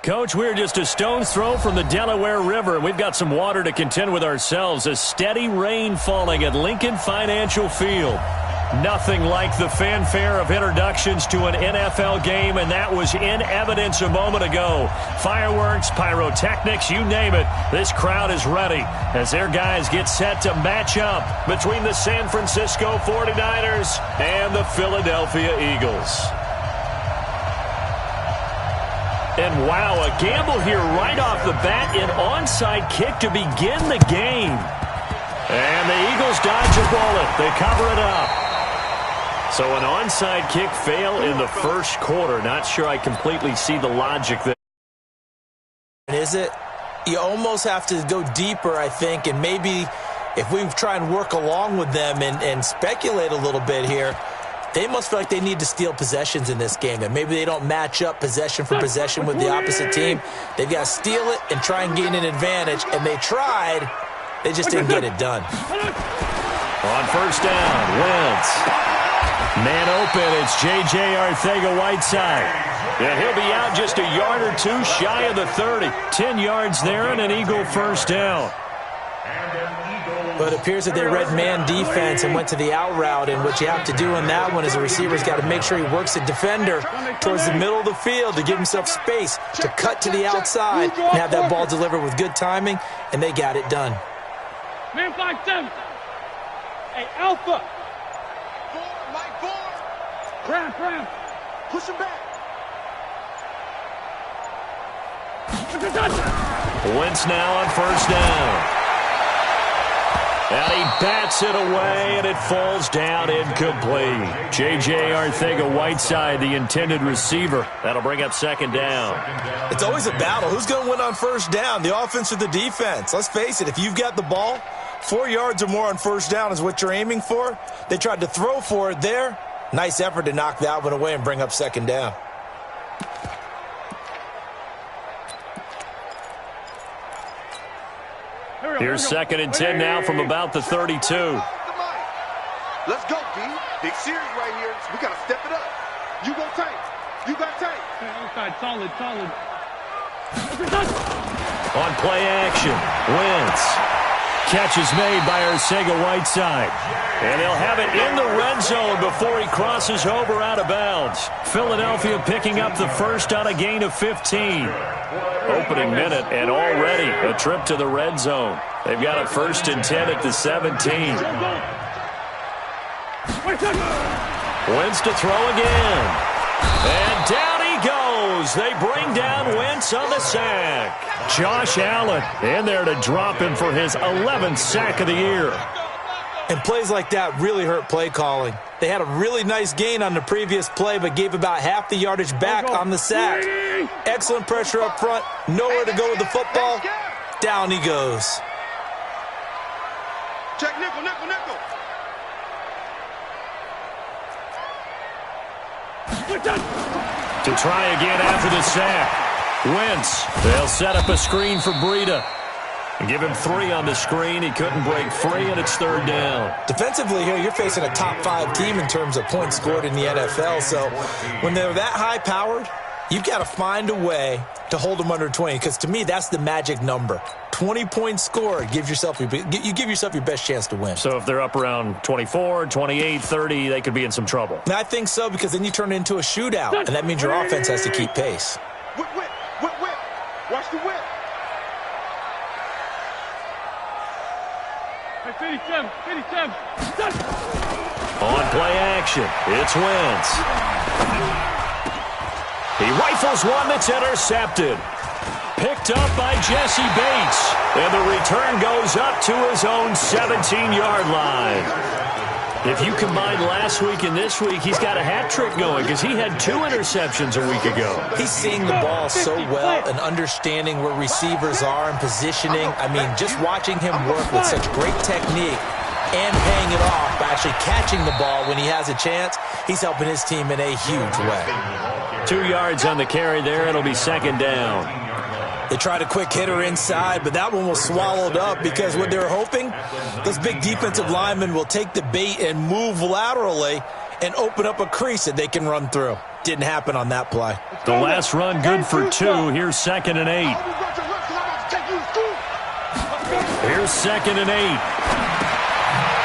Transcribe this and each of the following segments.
Coach, we're just a stone's throw from the Delaware River, and we've got some water to contend with ourselves. A steady rain falling at Lincoln Financial Field. Nothing like the fanfare of introductions to an NFL game, and that was in evidence a moment ago. Fireworks, pyrotechnics, you name it. This crowd is ready as their guys get set to match up between the San Francisco 49ers and the Philadelphia Eagles. And wow, a gamble here right off the bat, an onside kick to begin the game. And the Eagles dodge a bullet. They cover it up. So an onside kick fail in the first quarter. Not sure I completely see the logic there. Is it? You almost have to go deeper, I think, and maybe if we try and work along with them and speculate a little bit here, they must feel like they need to steal possessions in this game, and maybe they don't match up possession for possession with the opposite team. They've got to steal it and try and gain an advantage, and they tried. They just didn't get it done. On first down, Wentz. Man open, it's J.J. Arcega-Whiteside. And he'll be out just a yard or two shy of the 30. 10 yards there and an Eagle first down. But it appears that they read man defense and went to the out route, and what you have to do on that one is a receiver's got to make sure he works the defender towards the middle of the field to give himself space to cut to the outside and have that ball delivered with good timing, and they got it done. Man 5-7. Hey, Alpha. Mike 4. Cram. Push him back. Wentz now on first down. And he bats it away, and it falls down incomplete. J.J. Arcega-Whiteside, the intended receiver. That'll bring up second down. It's always a battle. Who's going to win on first down, the offense or the defense? Let's face it, if you've got the ball, 4 yards or more on first down is what you're aiming for. They tried to throw for it there. Nice effort to knock that one away and bring up second down. Here's second and 10 now from about the 32. Let's go, D. Big series right here. We got to step it up. You go tight. You got tight. Outside, solid. On play action, Wentz. Catch is made by Arcega-Whiteside. And he'll have it in the red zone before he crosses over out of bounds. Philadelphia picking up the first on a gain of 15. Opening minute, and already a trip to the red zone. They've got a first and 10 at the 17. Wentz to throw again. And down he goes. They bring down Wentz on the sack. Josh Allen in there to drop him for his 11th sack of the year. And plays like that really hurt play calling. They had a really nice gain on the previous play, but gave about half the yardage back on the sack. Excellent pressure up front. Nowhere to go with the football. Down he goes. Check nickel. To try again after the sack. Wentz, they'll set up a screen for Breida. And give him 3 on the screen. He couldn't break free, and it's third down. Defensively here, you're facing a top 5 team in terms of points scored in the NFL. So when they're that high-powered, you've got to find a way to hold them under 20. Because to me, that's the magic number. 20 points scored. You give yourself your best chance to win. So if they're up around 24, 28, 30, they could be in some trouble. And I think so, because then you turn it into a shootout, and that means your offense has to keep pace. Whip. Watch the whip. 57. On play action, it's Wentz. He rifles one that's intercepted. Picked up by Jesse Bates. And the return goes up to his own 17-yard line. If you combine last week and this week, he's got a hat trick going because he had 2 interceptions a week ago. He's seeing the ball so well and understanding where receivers are and positioning. I mean, just watching him work with such great technique and paying it off by actually catching the ball when he has a chance, he's helping his team in a huge way. 2 yards on the carry there. It'll be second down. They tried a quick hitter inside, but that one was swallowed up because what they're hoping, those big defensive linemen will take the bait and move laterally and open up a crease that they can run through. Didn't happen on that play. The last run good for 2. Here's 2nd and 8. Here's 2nd and 8.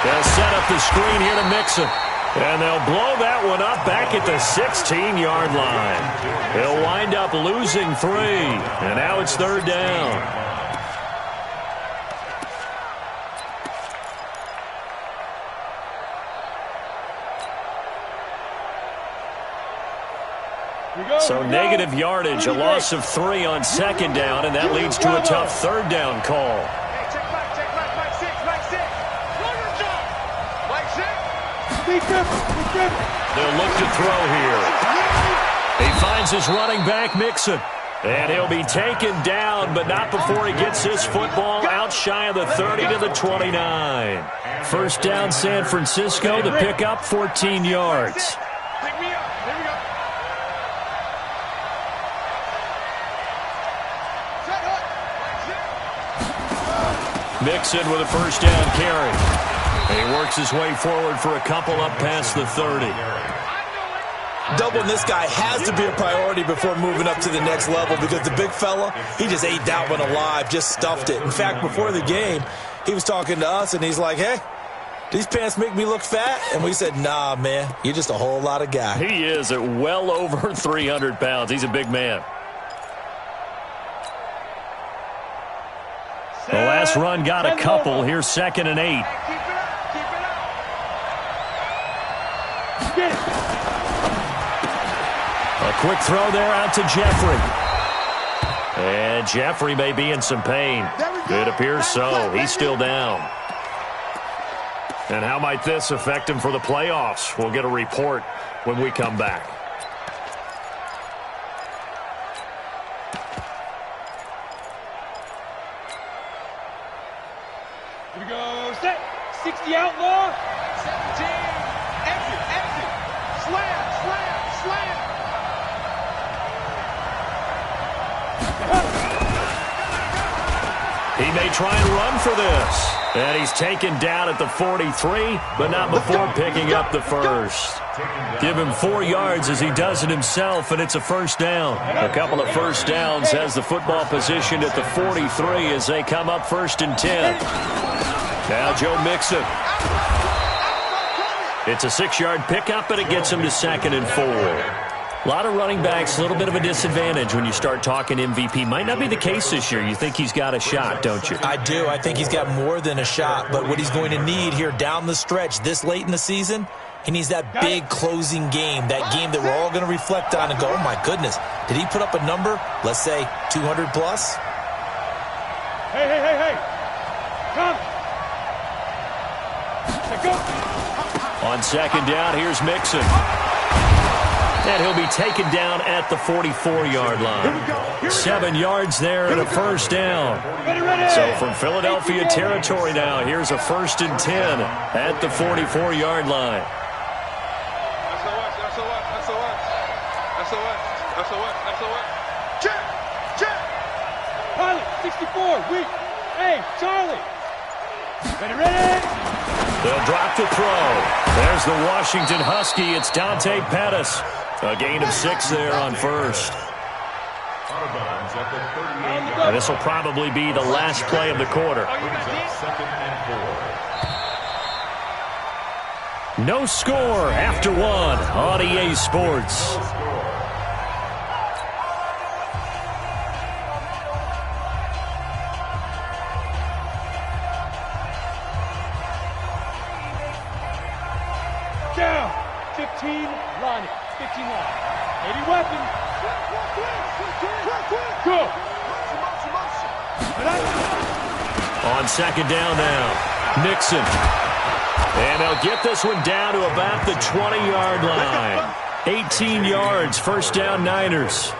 They'll set up the screen here to Mixon. And they'll blow that one up back at the 16-yard line. They'll wind up losing 3. And now it's 3rd down. So negative yardage, a loss of 3 on 2nd down, and that leads to a tough 3rd down call. They'll look to throw here. He finds his running back, Mixon. And he'll be taken down, but not before he gets this football out shy of the 30 to the 29. 1st down, San Francisco. The pickup, 14 yards. Mixon with a 1st down carry. And he works his way forward for a couple up past the 30. Doubling this guy has to be a priority before moving up to the next level because the big fella, he just ate that one alive, just stuffed it. In fact, before the game, he was talking to us, and he's like, hey, these pants make me look fat? And we said, nah, man, you're just a whole lot of guy. He is at well over 300 pounds. He's a big man. The last run got a couple. Here's 2nd and 8. A quick throw there out to Jeffery. And Jeffery may be in some pain. It appears so. He's still down. And how might this affect him for the playoffs? We'll get a report when we come back. Here we go. Set. 60 outlaw. 17. Exit. Slam. He may try and run for this. And he's taken down at the 43, but not before picking up the 1st. Give him 4 yards as he does it himself, and it's a 1st down. A couple of 1st downs has the football positioned at the 43 as they come up 1st and 10. Now Joe Mixon. It's a 6-yard pickup, and it gets him to 2nd and 4. A lot of running backs, a little bit of a disadvantage when you start talking MVP. Might not be the case this year. You think he's got a shot, don't you? I do. I think he's got more than a shot. But what he's going to need here down the stretch this late in the season, he needs that big closing game, that game that we're all going to reflect on and go, oh, my goodness, did he put up a number, let's say 200 plus? Hey. Come. Let's go. On 2nd down, here's Mixon. And he'll be taken down at the 44-yard line. 7 yards there and a 1st down. Ready. So from Philadelphia territory now, here's a 1st and 10 at the 44-yard line. Pilot, 64, weak. Hey, Charlie. Ready. They'll drop the throw. There's the Washington Husky. It's Dante Pettis. A gain of 6 there on 1st. And this will probably be the last play of the quarter. No score after 1 on EA Sports. Down. 15, line it. 15 line. 80 weapons. Go. On 2nd down now, Mixon. And they'll get this one down to about the 20-yard line. 18 yards, 1st down Niners.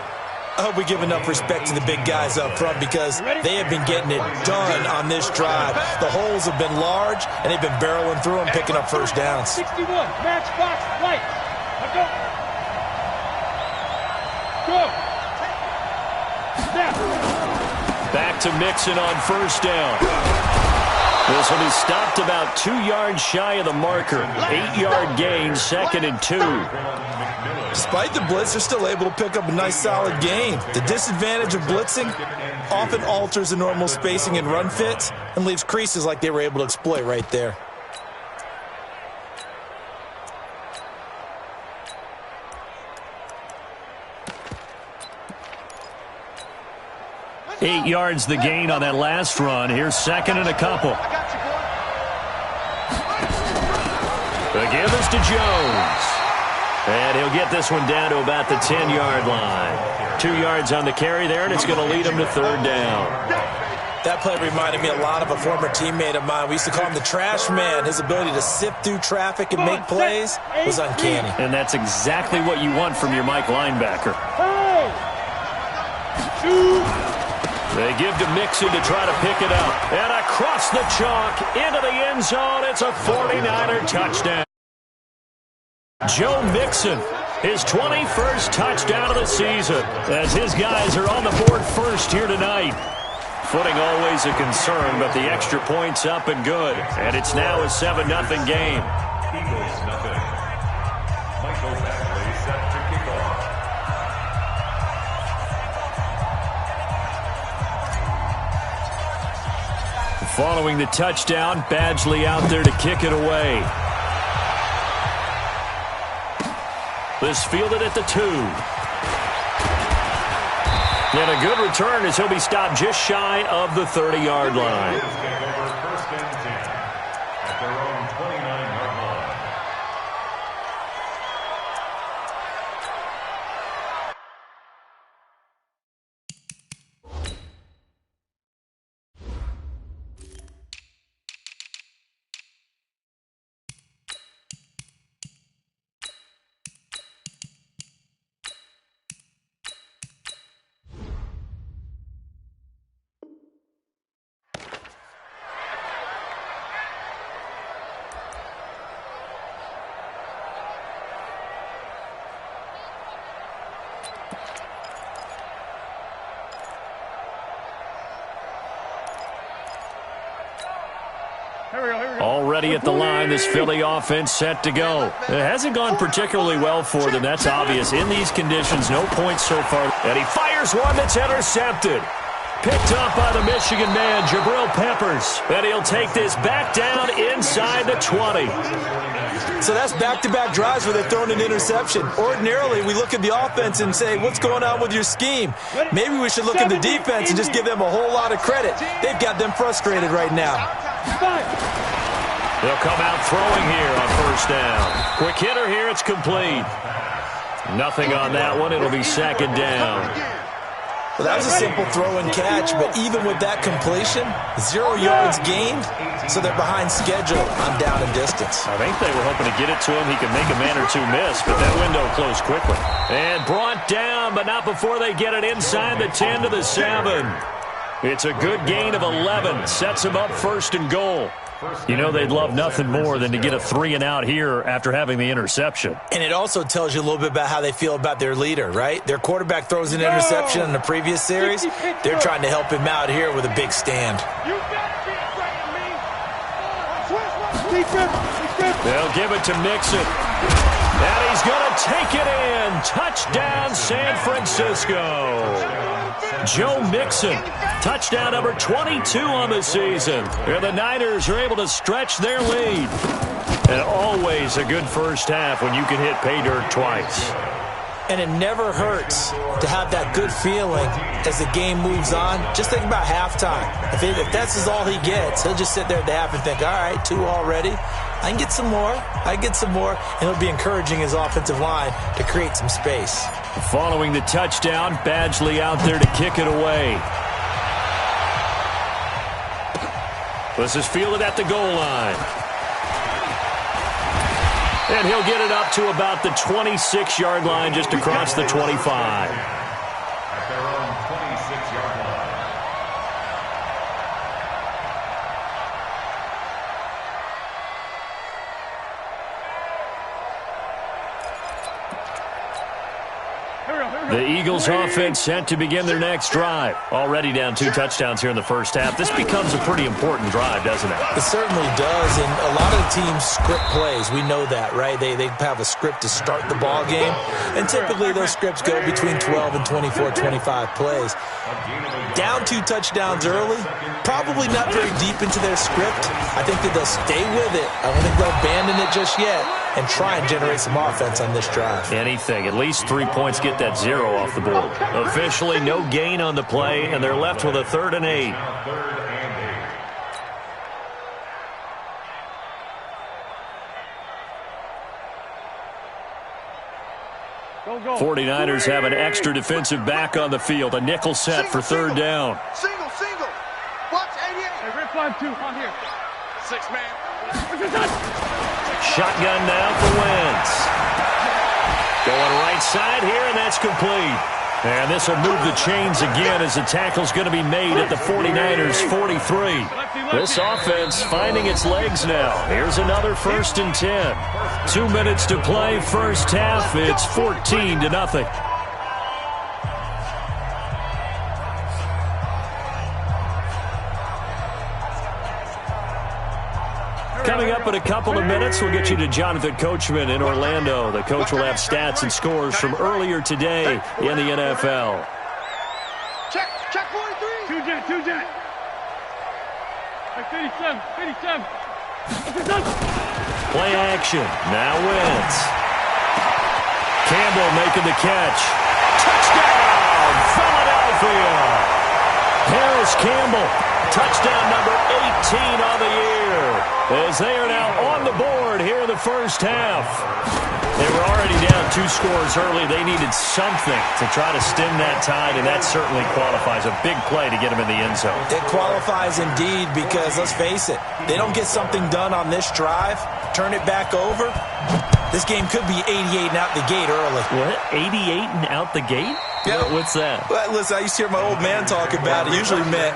I hope we give enough respect to the big guys up front because they have been getting it done on this drive. The holes have been large, and they've been barreling through them, picking up 1st downs. 61, matchbox, light. Go. Snap. Back to Mixon on 1st down. This will be stopped about 2 yards shy of the marker. 8-yard gain, 2nd and 2. Despite the blitz, they're still able to pick up a nice, solid gain. The disadvantage of blitzing often alters the normal spacing and run fits and leaves creases like they were able to exploit right there. Eight yards the gain on that last run. Here's 2nd and a couple. The give is to Jones. And he'll get this one down to about the 10-yard line. 2 yards on the carry there, and it's going to lead him to 3rd down. That play reminded me a lot of a former teammate of mine. We used to call him the trash man. His ability to sift through traffic and make plays was uncanny. And that's exactly what you want from your Mike linebacker. They give to Mixon to try to pick it up. And across the chalk into the end zone. It's a 49er touchdown. Joe Mixon, his 21st touchdown of the season, as his guys are on the board first here tonight. Footing always a concern, but the extra point's up and good. And it's now a 7-0 game. Eagles nothing. Michael Bagley set to kick off. Following the touchdown, Badgley out there to kick it away. This fielded at the 2. And a good return as he'll be stopped just shy of the 30-yard line. First and 10 at their own 29-yard line. Already at the line, this Philly offense set to go. It hasn't gone particularly well for them, that's obvious. In these conditions, no points so far. And he fires one that's intercepted. Picked up by the Michigan man, Jabril Peppers. And he'll take this back down inside the 20. So that's back-to-back drives where they're throwing an interception. Ordinarily, we look at the offense and say, what's going on with your scheme? Maybe we should look at the defense and just give them a whole lot of credit. They've got them frustrated right now. They'll come out throwing here on 1st down. Quick hitter here, it's complete. Nothing on that one, it'll be 2nd down. Well, that was a simple throw and catch, but even with that completion, 0 yards gained, so they're behind schedule on down and distance. I think they were hoping to get it to him. He could make a man or two miss, but that window closed quickly. And brought down, but not before they get it inside the 10 to the 7. It's a good gain of 11. Sets him up 1st and goal. You know they'd love nothing more than to get a 3-and-out here after having the interception. And it also tells you a little bit about how they feel about their leader, right? Their quarterback throws an interception in the previous series. They're trying to help him out here with a big stand. They'll give it to Mixon. And he's going to take it in. Touchdown, San Francisco. Joe Mixon, touchdown number 22 on the season. And the Niners are able to stretch their lead. And always a good first half when you can hit pay dirt twice. And it never hurts to have that good feeling as the game moves on. Just think about halftime. If that's all he gets, he'll just sit there at the half and think, all right, 2 already. I can get some more. I get some more. And he'll be encouraging his offensive line to create some space. Following the touchdown, Badgley out there to kick it away. This is fielded at the goal line. And he'll get it up to about the 26-yard line, just across the 25. At their own 26-yard line. The Eagles offense set to begin their next drive. Already down 2 touchdowns here in the first half. This becomes a pretty important drive, doesn't it? It certainly does, and a lot of the teams script plays. We know that, right? They have a script to start the ball game, and typically those scripts go between 12 and 24, 25 plays. Down 2 touchdowns early, probably not very deep into their script. I think that they'll stay with it. I don't think they'll abandon it just yet and try and generate some offense on this drive. Anything. At least 3 points, get that 0 off the board. Officially no gain on the play, and they're left with a 3rd and 8. Go. 49ers have an extra defensive back on the field. A nickel set for 3rd down. Single. Watch 88. Hey, red flag 2, on here. 6 man. Shotgun now for Wentz. Going right side here, and that's complete. And this will move the chains again as the tackle's going to be made at the 49ers' 43. This offense finding its legs now. Here's another 1st and 10. 2 minutes to play, first half. It's 14-0. Coming up in a couple of minutes, we'll get you to Jonathan Coachman in Orlando. The coach will have stats and scores from earlier today in the NFL. Check 43. 2 jet. Hey, 57. Play action. Now Wentz. Campbell making the catch. Touchdown, Philadelphia. Harris Campbell. Touchdown number 18 on the year, as they are now on the board here in the first half. They were already down 2 scores early. They needed something to try to stem that tide, and that certainly qualifies. A big play to get them in the end zone. It qualifies indeed because, let's face it, they don't get something done on this drive, turn it back over, this game could be 88 and out the gate early. What? 88 and out the gate? Yeah. What's that? Well, listen, I used to hear my old man talk about it. Usually meant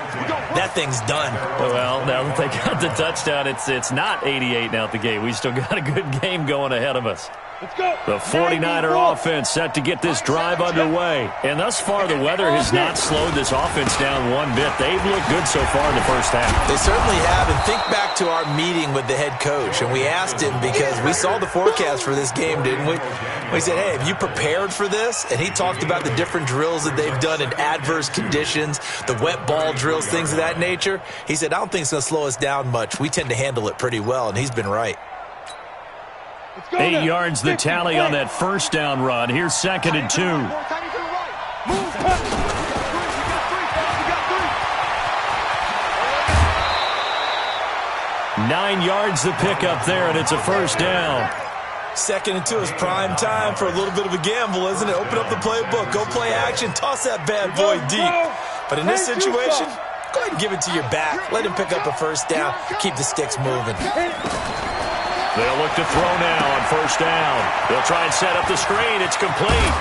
that thing's done. Well, now that they got the touchdown, it's not 88 and out the gate. We still got a good game going ahead of us. Let's go. The 49er offense set to get this drive underway. And thus far, the weather has not slowed this offense down one bit. They've looked good so far in the first half. They certainly have. And think back to our meeting with the head coach. And we asked him, because we saw the forecast for this game, didn't we? We said, hey, have you prepared for this? And he talked about the different drills that they've done in adverse conditions, the wet ball drills, things of that nature. He said, I don't think it's going to slow us down much. We tend to handle it pretty well, and he's been right. 8 yards the tally on that first down run. Here's 2nd and 2. 9 yards the pickup there, and it's a first down. 2nd and 2 is prime time for a little bit of a gamble, isn't it? Open up the playbook, go play action, toss that bad boy deep. But in this situation, go ahead and give it to your back. Let him pick up a first down. Keep the sticks moving. They'll look to throw now on first down. They'll try and set up the screen. It's complete.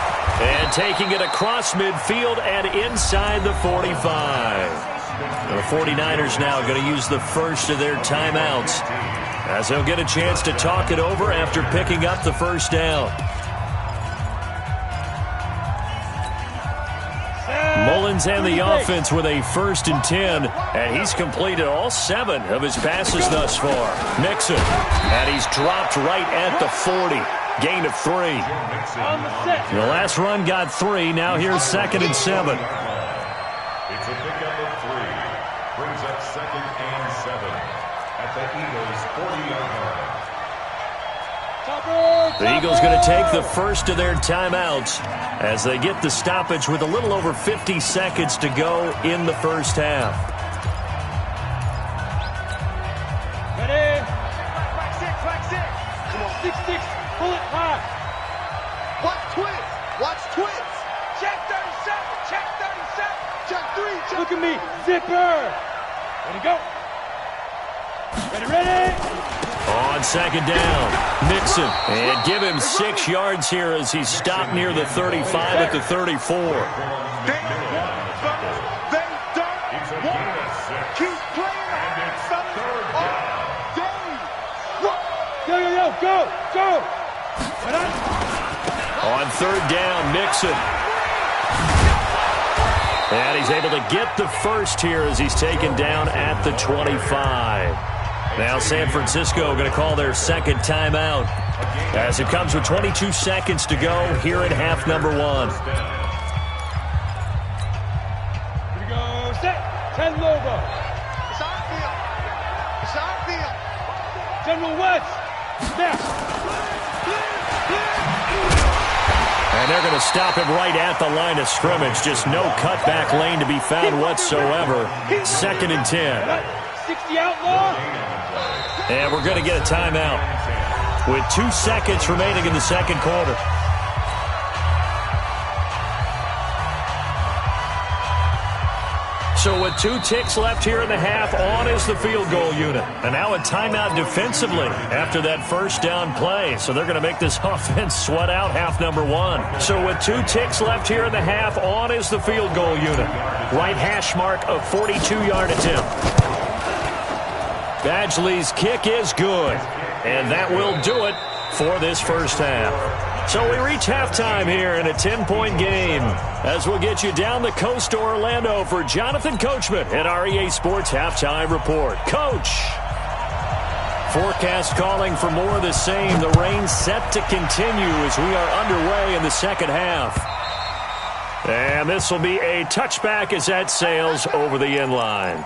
And taking it across midfield and inside the 45. The 49ers now going to use the first of their timeouts, as they'll get a chance to talk it over after picking up the first down. Mullins and the offense with a 1st and 10, and he's completed all 7 of his passes thus far. Mixon, and he's dropped right at the 40. Gain of 3. The last run got 3. Now here's 2nd and 7. It's a pickup of 3. Brings up 2nd and 7 at the Eagles' 40-yard line. The Eagles going to take the first of their timeouts as they get the stoppage with a little over 50 seconds to go in the first half. Ready? Crack 6. Come on. 6. Pull it high. Watch twins. Check 37. Check 3. Look at me. Zipper. Ready, go. Ready. On 2nd down, Mixon, and give him 6 yards here as he's stopped near the 35 at the 34. They don't want keep playing on. Go. On 3rd down, Mixon. And he's able to get the first here as he's taken down at the 25. Now San Francisco going to call their second timeout as it comes with 22 seconds to go here at half number 1. Here we go, set, 10 Lobo. It's our field. It's our field. General West, snap. And they're going to stop him right at the line of scrimmage. Just no cutback lane to be found whatsoever. 2nd and 10. 60 outlaw. And we're going to get a timeout with 2 seconds remaining in the second quarter. So with 2 ticks left here in the half, on is the field goal unit. And now a timeout defensively after that first down play. So they're going to make this offense sweat out half number 1. So with 2 ticks left here in the half, on is the field goal unit. Right hash mark of 42-yard attempt. Badgley's kick is good. And that will do it for this first half. So we reach halftime here in a 10-point game as we'll get you down the coast to Orlando for Jonathan Coachman at our EA Sports Halftime Report. Coach! Forecast calling for more of the same. The rain set to continue as we are underway in the second half. And this will be a touchback as that sails over the end line.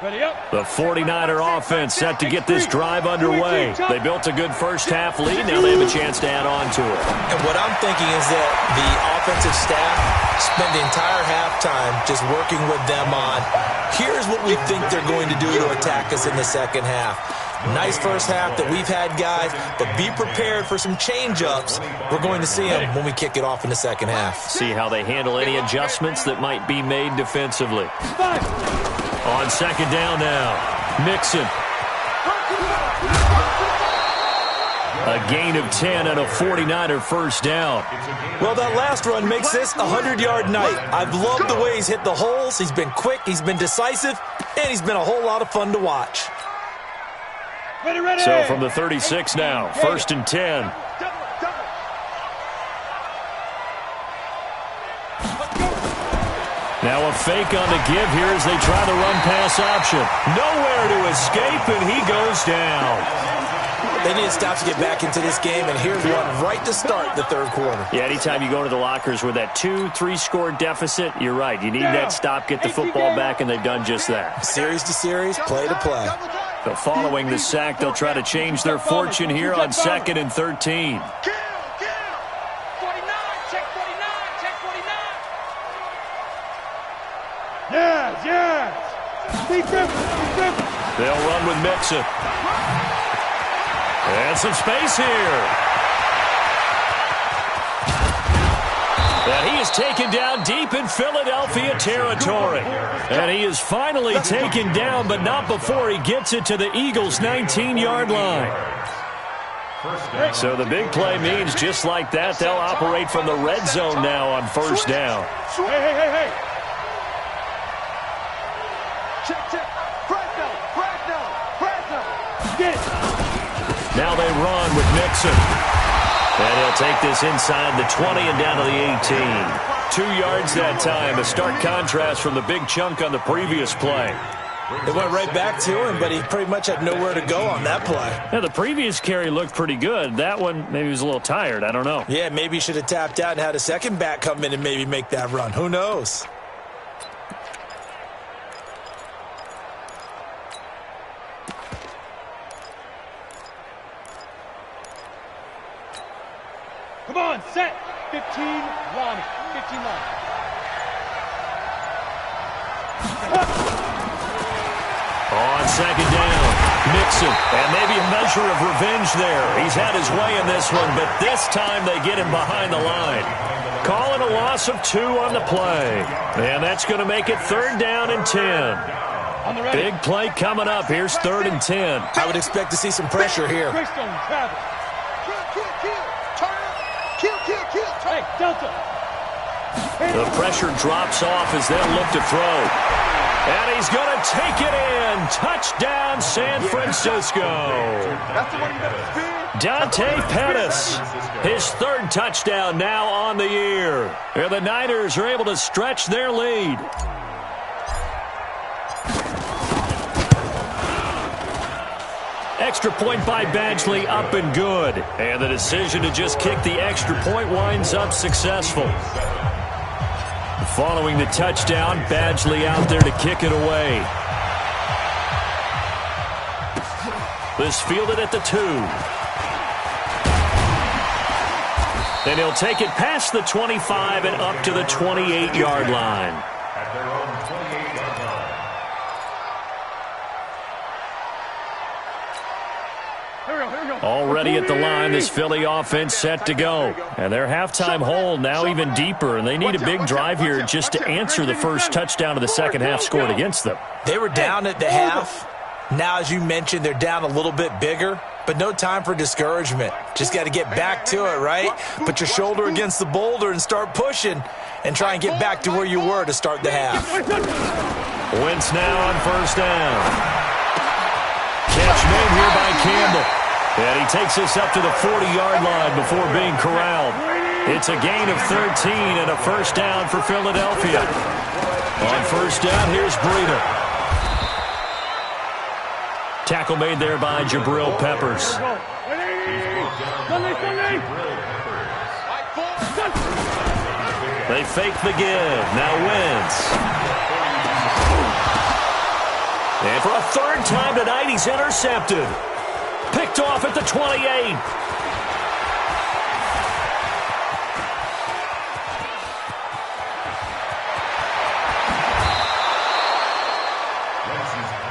Ready up. The 49er offense set to get this drive underway. They built a good first half lead. Now they have a chance to add on to it. And what I'm thinking is that the offensive staff spend the entire halftime just working with them on, here's what we think they're going to do to attack us in the second half. Nice first half that we've had, guys, but be prepared for some change-ups. We're going to see them when we kick it off in the second half. See how they handle any adjustments that might be made defensively. On second down now, Mixon. A gain of 10 and a 49er first down. Well, that last run makes this a 100-yard night. I've loved the way he's hit the holes. He's been quick, he's been decisive, and he's been a whole lot of fun to watch. Ready. So from the 36 now, 1st and 10. Now a fake on the give here as they try the run-pass option. Nowhere to escape, and he goes down. They need to stop to get back into this game, and here's one right to start the third quarter. Yeah, anytime you go to the lockers with that 2-3 deficit, you're right. You need that stop, get the football back, and they've done just that. Series to series, play to play. So following the sack, they'll try to change their fortune here on 2nd and 13. 49, check 49, check 49. Yes. They'll run with Mixon. And some space here. And he is taken down deep in Philadelphia territory. And he is finally taken down, but not before he gets it to the Eagles' 19-yard line. So the big play means just like that, they'll operate from the red zone now on first down. Hey. Check. Press. Get it. Now they run with Mixon. And he'll take this inside the 20 and down to the 18. 2 yards that time. A stark contrast from the big chunk on the previous play. It went right back to him, but he pretty much had nowhere to go on that play. Yeah, the previous carry looked pretty good. That one, maybe he was a little tired. I don't know. Yeah, maybe he should have tapped out and had a second back come in and maybe make that run. Who knows? Come on, set. 15, Lonnie. 15 line. On second down, Mixon, and maybe a measure of revenge there. He's had his way in this one, but this time they get him behind the line. Calling a loss of 2 on the play. And that's going to make it 3rd down and 10. Big play coming up. Here's 3rd and 10. I would expect to see some pressure here. Hey, Delta. The pressure drops off as they'll look to throw. And he's going to take it in. Touchdown, San Francisco. Dante Pettis, his 3rd touchdown now on the year. And the Niners are able to stretch their lead. Extra point by Badgley, up and good. And the decision to just kick the extra point winds up successful. Following the touchdown, Badgley out there to kick it away. This fielded at the 2. And he'll take it past the 25 and up to the 28-yard line. At their own 28-yard line. Already at the line, this Philly offense set to go. And their halftime hole now even deeper, and they need a big drive here just to answer the first touchdown of the second half scored against them. They were down at the half. Now, as you mentioned, they're down a little bit bigger, but no time for discouragement. Just got to get back to it, right? Put your shoulder against the boulder and start pushing and try and get back to where you were to start the half. Wentz now on 1st down. Catch made here by Campbell. And he takes us up to the 40-yard line before being corralled. It's a gain of 13 and a 1st down for Philadelphia. On 1st down, here's Breida. Tackle made there by Jabril Peppers. They fake the give. Now Wentz. And for a 3rd time tonight, he's intercepted. Picked off at the 28.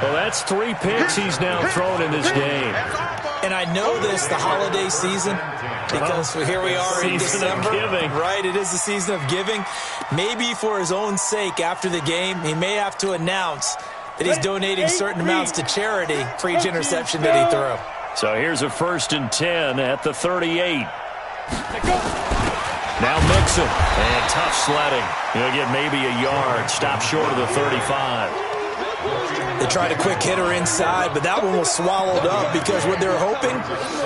Well, that's 3 picks he's now thrown in this game. And I know this, the holiday season, because here we are in December. Season of giving. Right, it is the season of giving. Maybe for his own sake after the game, he may have to announce that he's donating certain amounts to charity for each interception that he threw. So here's a 1st and 10 at the 38. Now Mixon. And tough sledding. He'll get maybe a yard. Stop short of the 35. They tried a quick hitter inside, but that one was swallowed up because what they're hoping,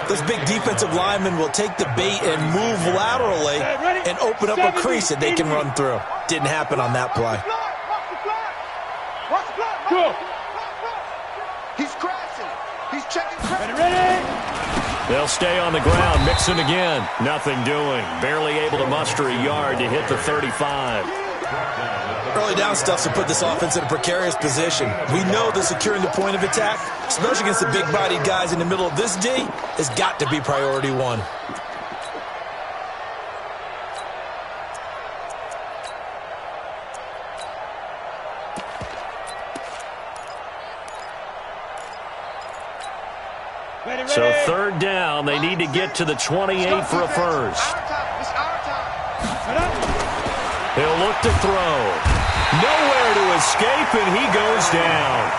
this big defensive lineman will take the bait and move laterally and open up a crease that they can run through. Didn't happen on that play. He's crashing. He's checking. They'll stay on the ground. Mixon again. Nothing doing. Barely able to muster a yard to hit the 35. Early down stuff to put this offense in a precarious position. We know that securing the point of attack, especially against the big-bodied guys in the middle of this D, has got to be priority 1. So 3rd down, they need to get to the 28 for a first. He'll look to throw. Nowhere to escape, and he goes down.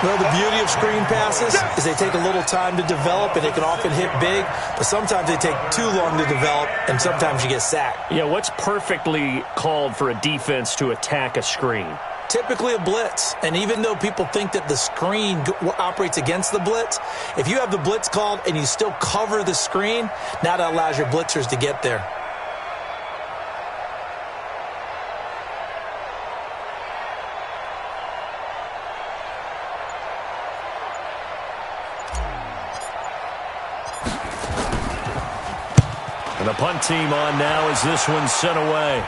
Well, the beauty of screen passes is they take a little time to develop, and they can often hit big, but sometimes they take too long to develop, and sometimes you get sacked. Yeah, what's perfectly called for a defense to attack a screen? Typically a blitz, and even though people think that the screen operates against the blitz, if you have the blitz called and you still cover the screen, now that allows your blitzers to get there. And the punt team on now as this one's sent away.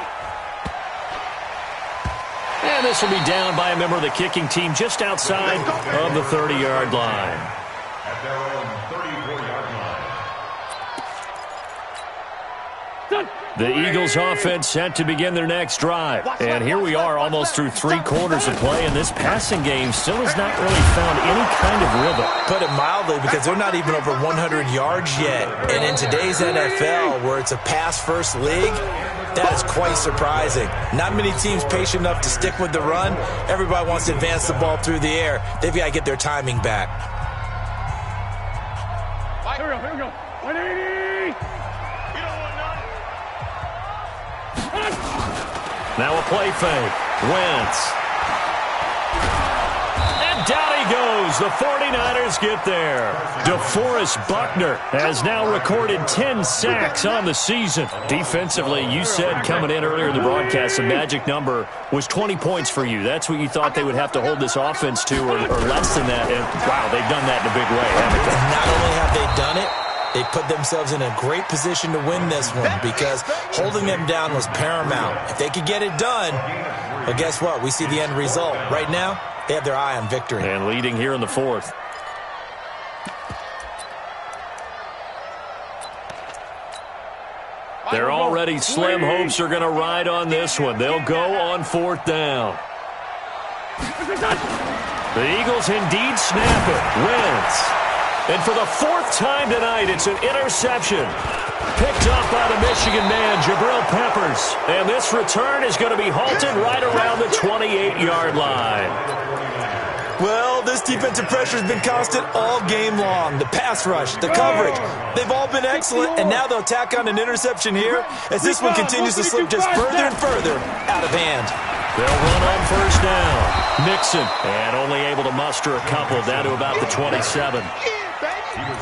And this will be down by a member of the kicking team just outside of the 30-yard line. At their own 34-yard line. The Eagles offense set to begin their next drive. And here we are almost through 3 quarters of play, and this passing game still has not really found any kind of rhythm. Put it mildly, because they're not even over 100 yards yet. And in today's NFL, where it's a pass-first league, that is quite surprising. Not many teams patient enough to stick with the run. Everybody wants to advance the ball through the air. They've got to get their timing back. Here we go. 180. Now a play fake. Wentz. And down he goes. The 49ers get there. DeForest Buckner has now recorded 10 sacks on the season. Defensively, you said coming in earlier in the broadcast, the magic number was 20 points for you. That's what you thought they would have to hold this offense to, or less than that. And, wow, they've done that in a big way, haven't they? Not only have they done it, they put themselves in a great position to win this one, because holding them down was paramount. If they could get it done, well, guess what? We see the end result. Right now, they have their eye on victory. And leading here in the 4th. They're already slim hopes are going to ride on this one. They'll go on 4th down. The Eagles indeed snap it. Wentz. And for the 4th time tonight, it's an interception. Picked up by the Michigan man, Jabril Peppers. And this return is going to be halted right around the 28-yard line. Well, this defensive pressure has been constant all game long. The pass rush, the coverage, they've all been excellent, and now they'll tack on an interception here as this one continues to slip just further and further out of hand. They'll run on 1st down. Mixon, and only able to muster a couple down to about the 27.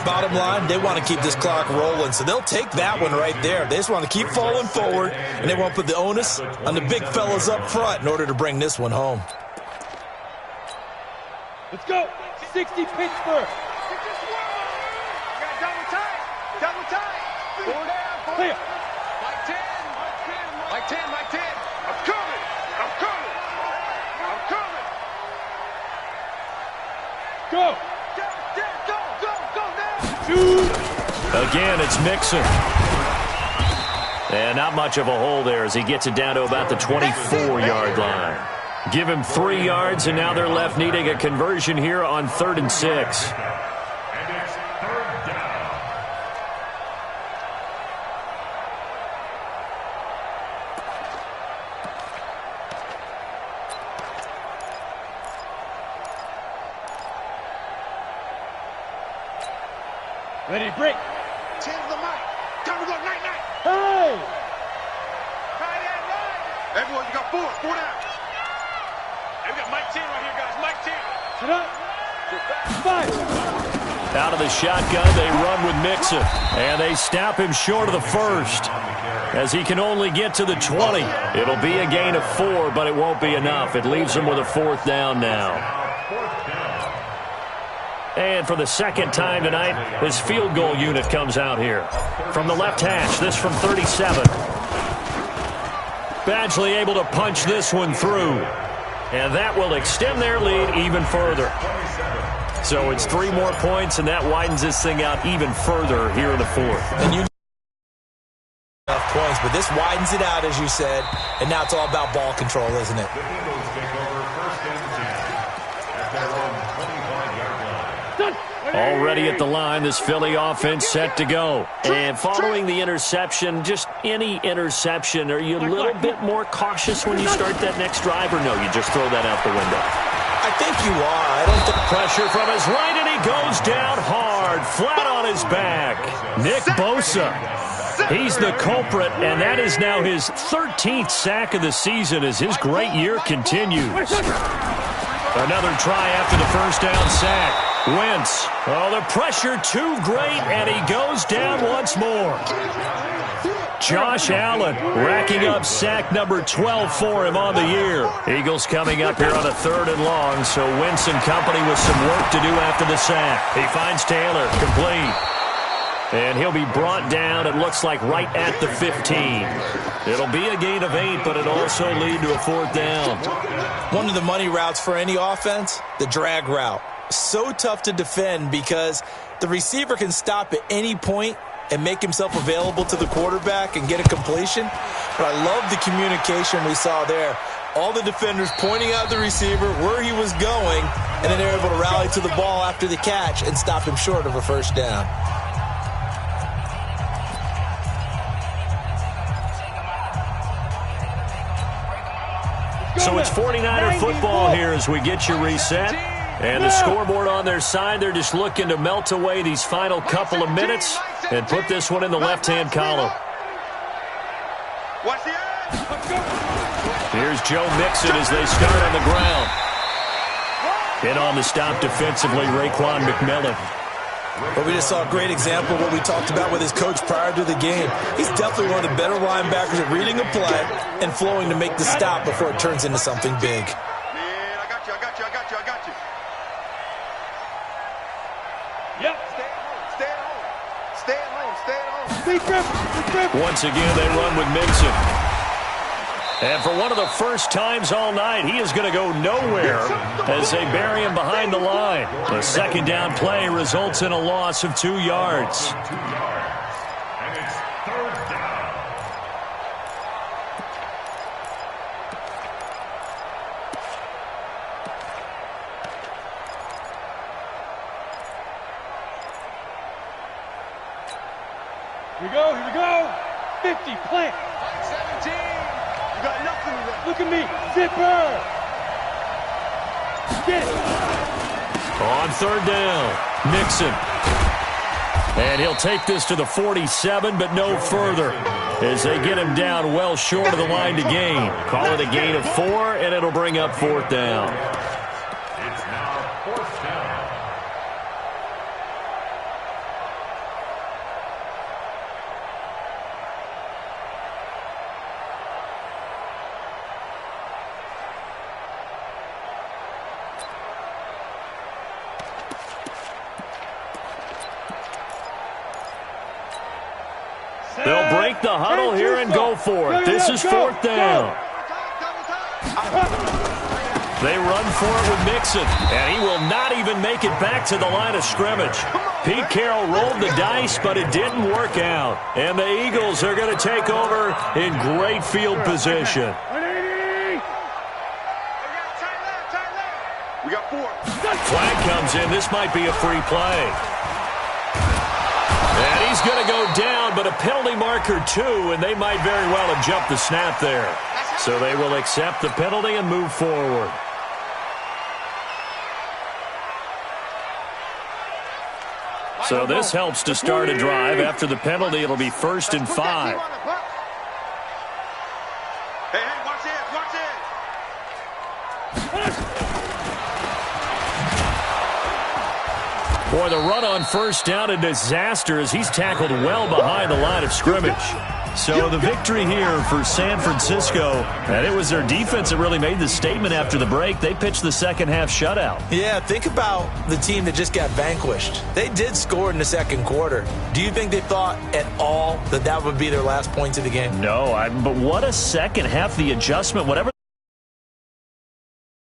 Bottom line, they want to keep this clock rolling, so they'll take that one right there. They just want to keep falling forward, and they won't put the onus on the big fellas up front in order to bring this one home. Let's go. 60 Pittsburgh. Double time. Double time. 4 down. 4 Clear. down. Mike 10. Mike 10. Mike 10. I'm coming. I'm coming. I'm coming. Go. Again, it's Mixon. And not much of a hole there as he gets it down to about the 24-yard line. Give him 3 yards, and now they're left needing a conversion here on 3rd and 6. And it's 3rd down. Ready, break. 10 to the mic. Time to go night-night. Hey! Right. Everyone, you got 4. 4 down. Hey, we got Mike 10 right here, guys. Mike 10. Sit up. 5. Out of the shotgun, they run with Mixon. And they snap him short of the 1st as he can only get to the 20. It'll be a gain of 4, but it won't be enough. It leaves him with a 4th down now. And for the 2nd time tonight, his field goal unit comes out here. From the left hash, this from 37. Badgley able to punch this one through. And that will extend their lead even further. So it's 3 more points, and that widens this thing out even further here in the 4th. And you enough points, but this widens it out, as you said, and now it's all about ball control, isn't it? The Eagles take over 1st and 10 at their own 25-yard line. Already at the line, this Philly offense set to go. And following the interception, just any interception, are you a little bit more cautious when you start that next drive, or no, you just throw that out the window? I think you are. I don't think Pressure from his right, and he goes down hard, flat on his back. Nick Bosa, he's the culprit, and that is now his 13th sack of the season as his great year continues. Another try after the 1st down sack. Wentz. Oh, the pressure too great, and he goes down once more. Josh Allen racking up sack number 12 for him on the year. Eagles coming up here on a 3rd and long, so Wentz and company with some work to do after the sack. He finds Taylor, complete. And he'll be brought down, it looks like, right at the 15. It'll be a gain of 8, but it'll also lead to a 4th down. one of the money routes for any offense, the drag route. So tough to defend because the receiver can stop at any point and make himself available to the quarterback and get a completion. But I love the communication we saw there. All the defenders pointing out the receiver where he was going, and then they're able to rally to the ball after the catch and stop him short of a first down. So it's 49er football here as we get you reset. And the scoreboard on their side, they're just looking to melt away these final couple of minutes and put this one in the left-hand column. Here's Joe Mixon as they start on the ground. In on the stop defensively, Raekwon McMillan. But we just saw a great example of what we talked about with his coach prior to the game. He's definitely one of the better linebackers at reading a play and flowing to make the stop before it turns into something big. Man, I got you. Yep. Stay at home. Once again, they run with Mixon. And for one of the first times all night, he is going to go nowhere as they bury him behind the line. The second down play results in a loss of 2 yards. And it's third down. Here we go. 50, plant. 17. You got nothing to that. Look at me, zipper. Get it. On third down, Mixon. And he'll take this to the 47, but no further as they get him down well short of the line to gain. Call it a gain of 4, and it'll bring up fourth down. It's now fourth down. They'll break the huddle here and go for it. This is fourth down. They run for it with Mixon, and he will not even make it back to the line of scrimmage. Pete Carroll rolled the dice, but it didn't work out. And the Eagles are going to take over in great field position. We got 4. Flag comes in. This might be a free play. And he's going to go down, but a penalty marker too, and they might very well have jumped the snap there. So they will accept the penalty and move forward. So this helps to start a drive. After the penalty, it'll be 1st and 5. Hey, watch it. Boy, the run on first down, a disaster as he's tackled well behind the line of scrimmage. So the victory here for San Francisco, and it was their defense that really made the statement after the break. They pitched the second half shutout. Yeah, think about the team that just got vanquished. They did score in the second quarter. Do you think they thought at all that that would be their last points of the game? No, but what a second half, the adjustment, whatever.